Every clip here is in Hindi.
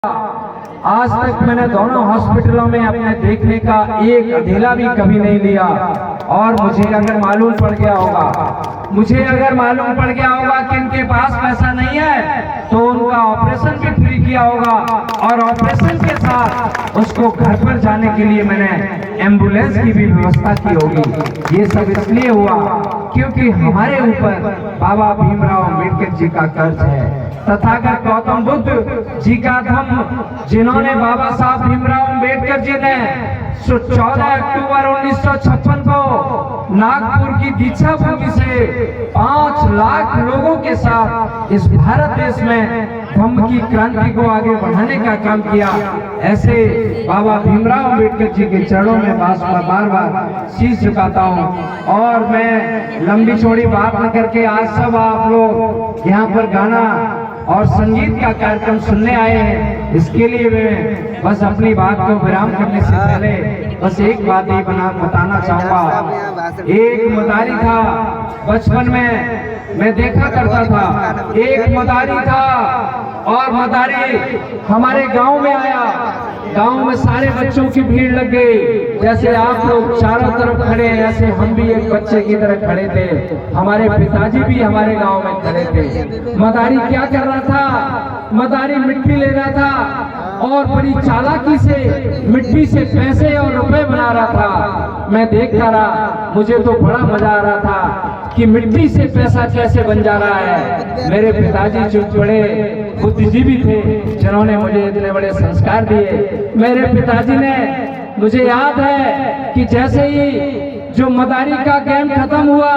आज तक मैंने दोनों हॉस्पिटलों में अपने देखने का एक अधेला भी कभी नहीं लिया। और मुझे अगर मालूम पड़ गया होगा कि इनके पास पैसा नहीं है तो उनका ऑपरेशन भी फ्री किया होगा और ऑपरेशन के साथ उसको घर पर जाने के लिए मैंने एम्बुलेंस की भी व्यवस्था की होगी। ये सब इसलिए हुआ क्योंकि हमारे ऊपर बाबा भीमराव अम्बेडकर जी का कर्ज है। तथागत गौतम बुद्ध जी का धम्म जिन्होंने बाबा साहब भीमराव अम्बेडकर जी ने 14 अक्टूबर 1956 को नागपुर की दीक्षा भूमि से 5 लाख लोगों के साथ इस भारत देश में धम्म की क्रांति को आगे बढ़ाने का काम किया। ऐसे बाबा भीमराव अम्बेडकर जी के चरणों में बार बार शीश झुकाता हूँ। और मैं लंबी चौड़ी बात न करके आज सब आप लोग यहाँ पर गाना और संगीत का कार्यक्रम सुनने आए हैं, इसके लिए मैं बस अपनी बात को विराम करने से पहले बस एक बात ही बताना चाहूंगा। एक मदारी था, बचपन में मैं देखा करता था, एक मदारी था और मदारी हमारे गांव में आया। गांव में सारे बच्चों की भीड़ लग गई। जैसे आप लोग चारों तरफ खड़े हैं ऐसे हम भी एक बच्चे की तरह खड़े थे। हमारे पिताजी भी हमारे गांव में खड़े थे। मदारी क्या कर रहा था? मदारी मिट्टी ले रहा था और बड़ी चालाकी से मिट्टी से पैसे और रुपए बना रहा था। मैं देखता रहा, मुझे तो बड़ा मजा आ रहा था कि मिट्टी से पैसा कैसे बन जा रहा है। मेरे पिताजी जो बड़े बुद्धिजीवी थे जिन्होंने मुझे इतने बड़े संस्कार दिए। मेरे पिताजी ने, मुझे याद है कि जैसे ही जो मदारी का गेम खत्म हुआ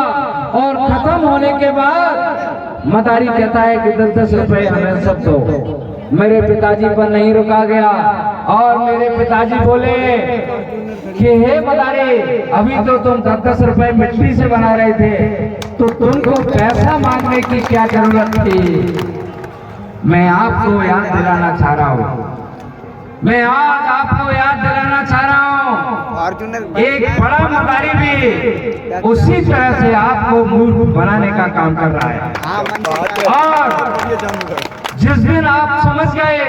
और खत्म होने के बाद मदारी कहता है कि 10-10 रुपए हमें सब दो। मेरे पिताजी पर नहीं रुका गया और मेरे पिताजी बोले कि हे मदारी, अभी तो तुम 10-10 रुपए मिट्टी से बना रहे थे तो तुमको पैसा मांगने की क्या जरूरत थी? मैं आपको याद दिलाना चाह रहा हूँ, मैं आज आपको याद दिलाना चाह रहा हूँ, एक बड़ा मदारी भी उसी तरह से आपको मूर्ख बनाने का काम कर रहा है। और जिस दिन आप समझ गए,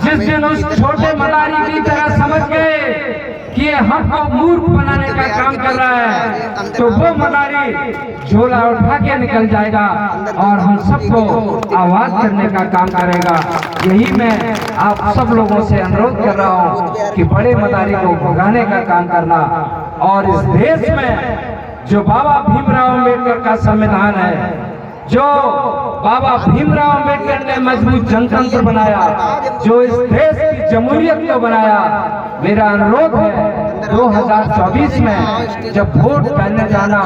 जिस दिन उस छोटे मदारी की तरह समझ गए कि हमको मूर्ख बनाने का काम कर रहा है, तो वो मदारी झोला उठा के निकल जाएगा और हम सबको आवाज करने का काम करेगा। यही मैं आप सब लोगों से अनुरोध कर रहा हूँ कि बड़े मदारी को भगाने का काम करना। और इस देश में जो बाबा भीमराव अम्बेडकर का संविधान है, जो बाबा भीमराव अम्बेडकर ने मजबूत जनतंत्र बनाया, जो इस देश की जमहूरियत को बनाया, मेरा अनुरोध है 2024 में जब वोट करने जाना,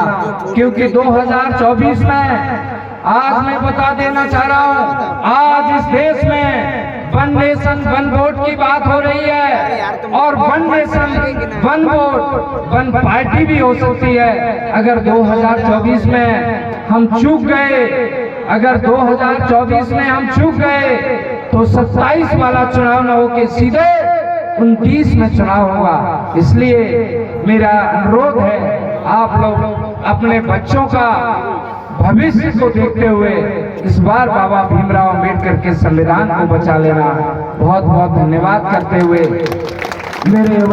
क्योंकि 2024 में आज मैं बता देना चाह रहा हूँ, आज इस देश में वन नेशन वन वोट की बात हो रही है और one nation one vote one party भी हो सकती है। अगर 2024 में हम चूक गए, अगर 2024 में हम चूक गए तो 27 वाला चुनाव न होके सीधे 29 में चुनाव होगा। इसलिए मेरा अनुरोध है आप लोग अपने बच्चों का भविष्य को देखते हुए इस बार बाबा भीमराव अम्बेडकर के संविधान को बचा लेना। बहुत बहुत धन्यवाद करते हुए मेरे